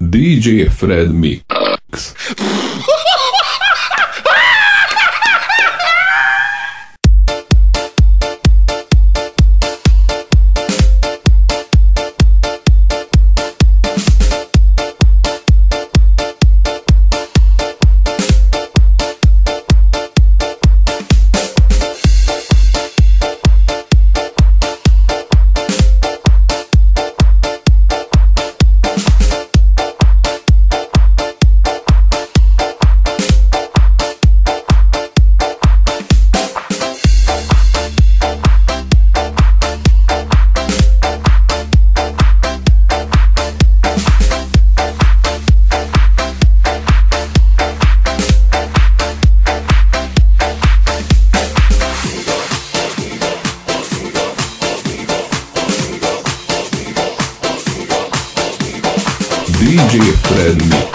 DJ Fred Mix. DJ Fred Mix.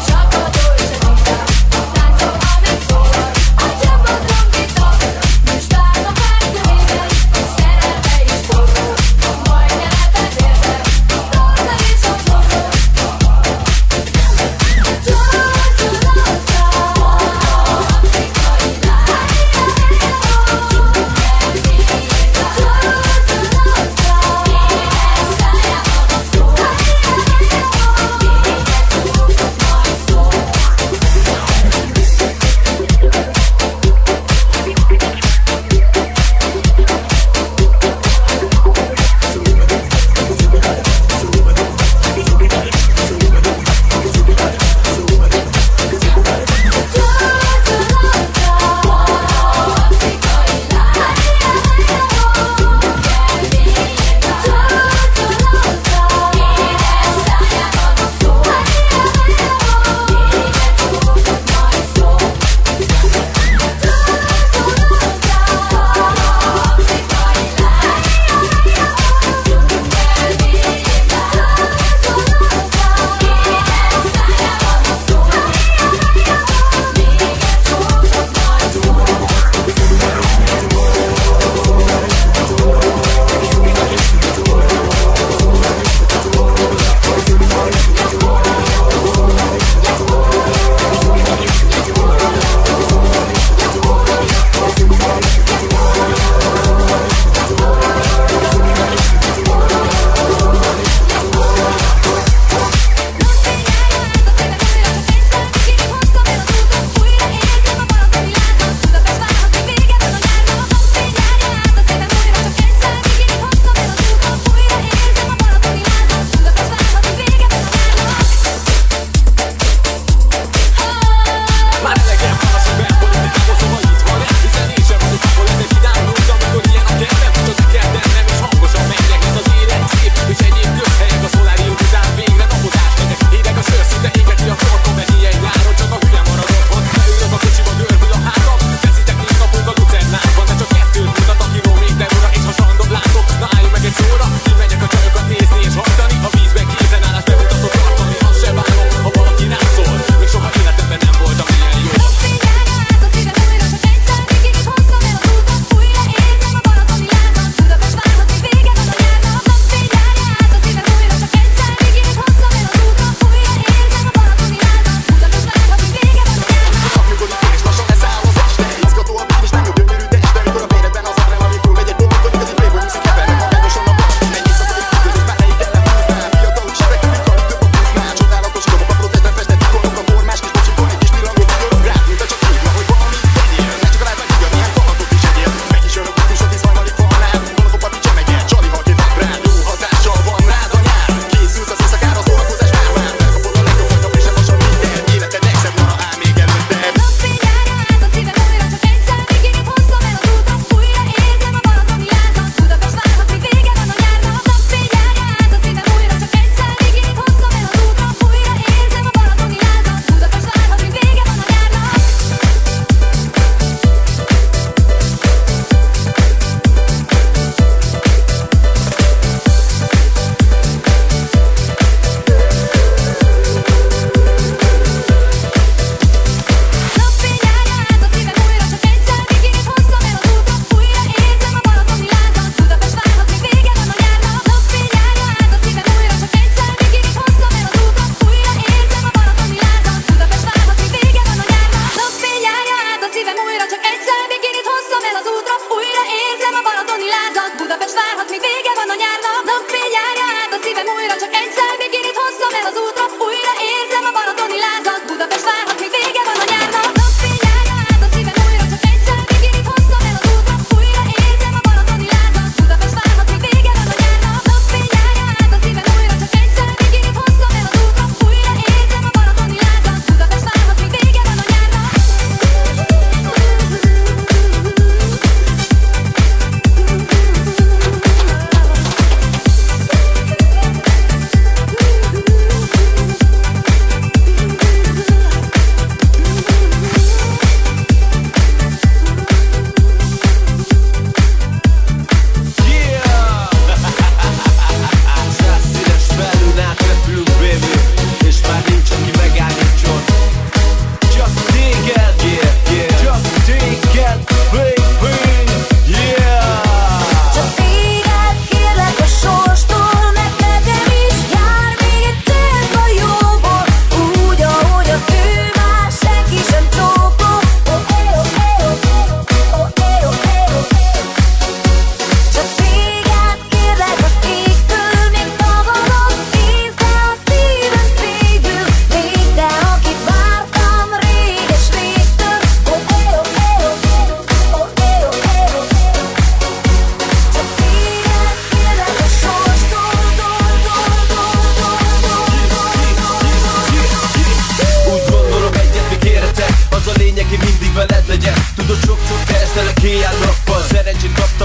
Csak a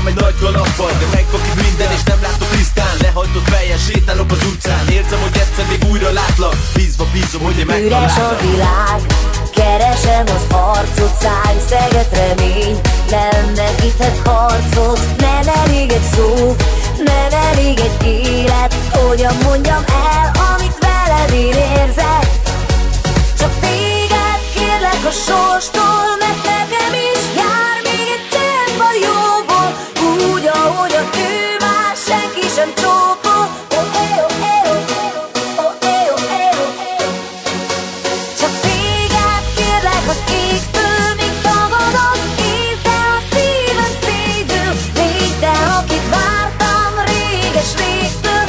egy nagy kalappal, de megvakít minden és nem látok tisztán. Lehajtott fejjel sétálok az utcán, érzem, hogy egyszer még újra látlak. Bízva bízom, hogy én megtalállak. Üres a világ, keresem az arcot, száj-szeget remény. Nem veszíthet harcot, nem elég egy szó, nem elég egy élet. Hogyan mondjam el, amit veled én érzek? Csak téged kérlek a sorstól, mert nekem is jár még egy csepp a jóból. Úgy, ahogyan ő már senki sem csókol. Csak téged kérlek az égtől, míg tagad az íz, de a szívem szédül. Légy te, akit vártam réges-régtől.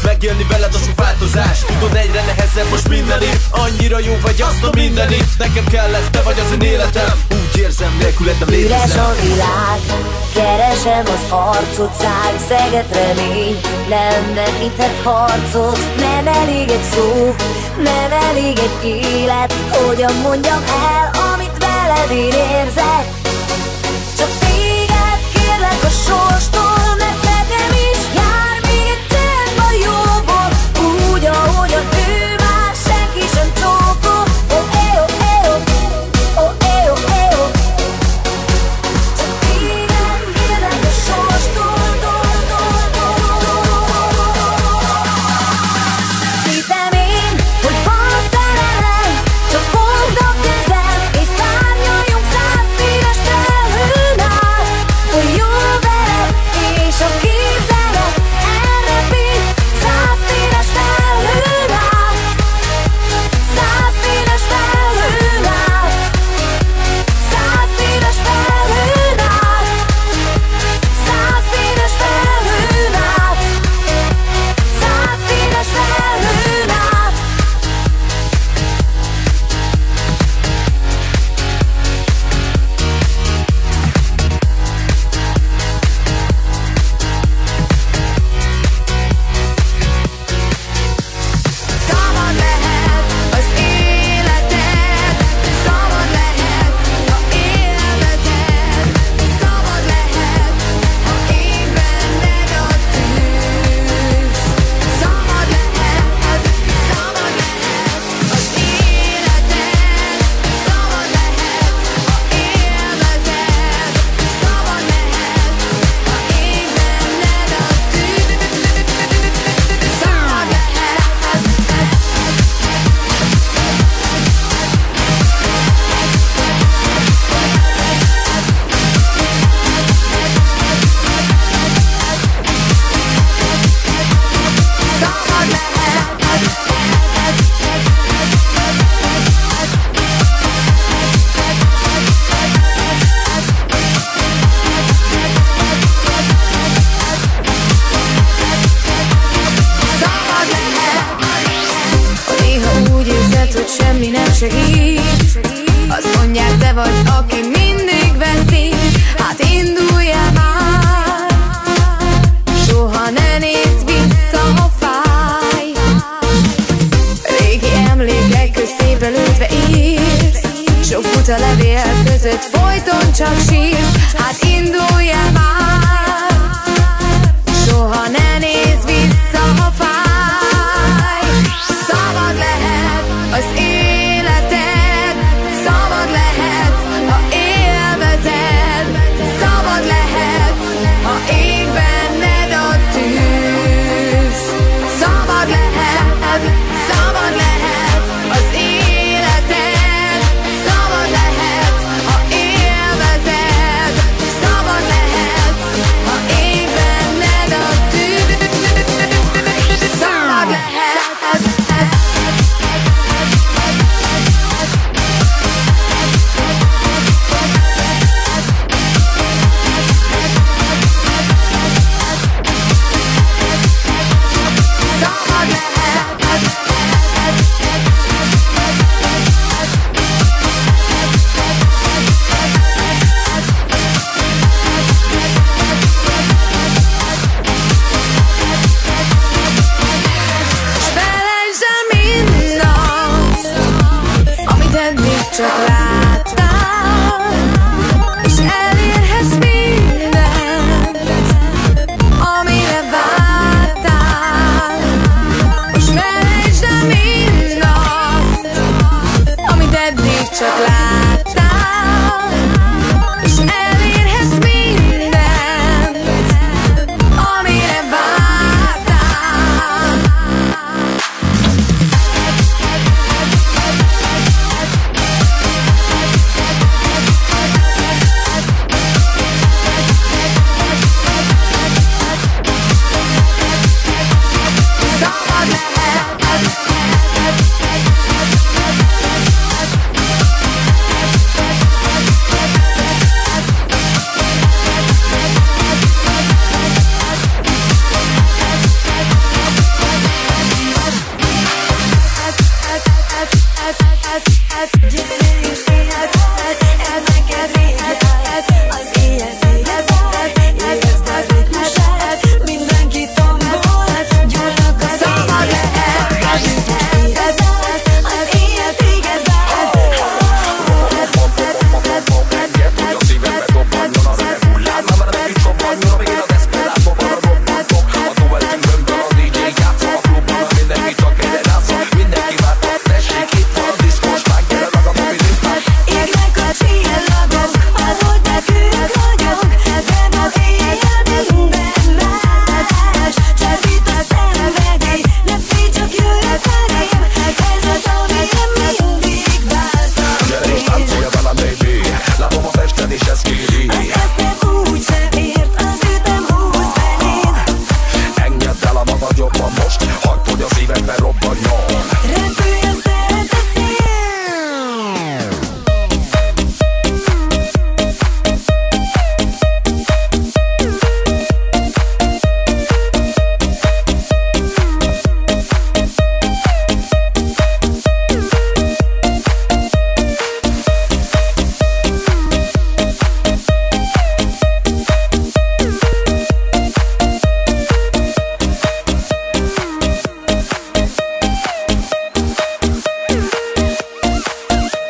Megélni veled a sok változás. Tudod, egyre nehezebb most mindenit. Annyira jó vagy, azt a mindenit. Nekem kell ez, te vagy az én életem. Úgy érzem, nélküled nem létezem. Üres a világ, keresem az arcot, száj-szeget remény. Nem veszíthet harcot, nem elég egy szó, nem elég egy élet. Hogyan mondjam el, amit veled én érzek? Csak téged kérlek a sorstól, mert nekem is jár még egy csepp a jóból. Úgy, ahogyan ő már senki sem csókol. Csak téged kérlek a sorstól. Hiszem én, hogy van a szerelem, csak fogd a kezem, és szárnyaljunk százszínes felhőn át. Hogy jól veled, és a képzelet elrepít százszínes felhőn át. Százszínes felhőn át. Százszínes felhőn át. Százszínes felhőn át. Százszínes felhőn át. Szabad lehet az életed, szabad lehet, ha élvezed, szabad lehet, ha ég benned a tűz. Szabad lehet az életed, szabad lehet, ha élvezed, szabad lehet, ha ég benned a tűz. Szabad lehet. Szabad lehet. Ha néha úgy érzed, hogy semmi nem segít, azt mondják, te vagy, aki mindig veszít. Hát induljál már, soha ne nézz vissza, ha fáj. Régi emlékek közszépen ültve írsz, sok buta levél között folyton csak sírsz. Hát induljál már, soha ne nézz vissza, ha fáj. Szabad lehet az életed, szabad lehet, ha élvezed, szabad lehet, ha ég benned a tűz. Szabad lehet, szabad lehet az életed, szabad lehet, ha élvezed. csak láttál, és elérhetsz mindent, amire vágytál. Most felejtsd el mindazt, amit eddig csak láttál, és elérhetsz mindent, amire vágytál. Szabad mindenki tombol, gyúlnak a szabad lehet, az élet téged vár. Engedd, hogy a szívedbe dobbanjon a rövid hullám, már nem is robbanjon a végén a deszperába van a robbantok. A duettünkből a DJ játszol a klubban, mindenki csak egyre rászol, mindenki várta, tessék, itt van a diszkós, már gyere meg a mobil impát. Égnek a csillagok, ahogy nekünk vagyok, de ma éjjel minden más. Csábít a szenvedély, ne félj, csak jöjj felém, ez az, amilyen mindig vártam. Gyere és táncolja velem, baby, látom a tested és ez kéri. Az eszem úgy sem ért, az ütem húz beléd. Engedd el a magad jobban most, hagyd, hogy a szívedbe robbanjon. Repülj a szeretet szél.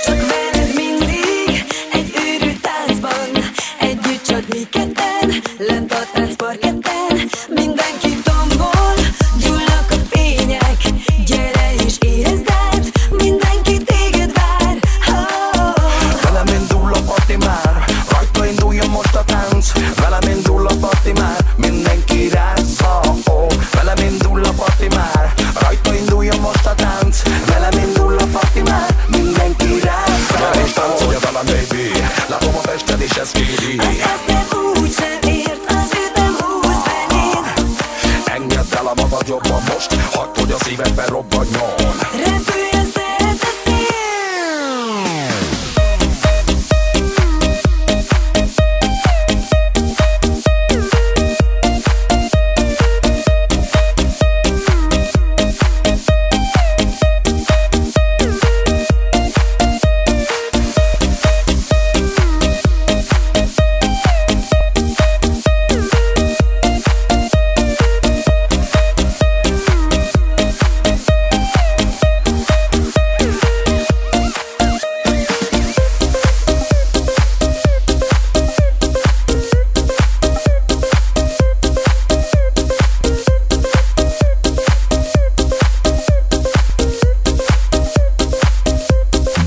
Csak veled mindig egy őrült táncban, együtt csak mi ketten, lent a táncparketten. Mindenki tombol, gyúlnak a fények, gyere és érezd át, mindenki téged vár. Velem indul a parti már, rajta induljon most a tánc. Velem indul a parti már, mindenki rázza. Velem indul a parti már, rajta induljon most a tánc. Velem indul a parti már, mindenki rázza. Gyere és táncolja velem, baby, látom a tested és ez kéri. Az eszem úgy sem ért, az ütem húz beléd. Engedd el a magad jobban most, hagyd, hogy a szívedbe robbanjon. Repülj a szeretet szél.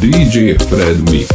DJ Fred Mix.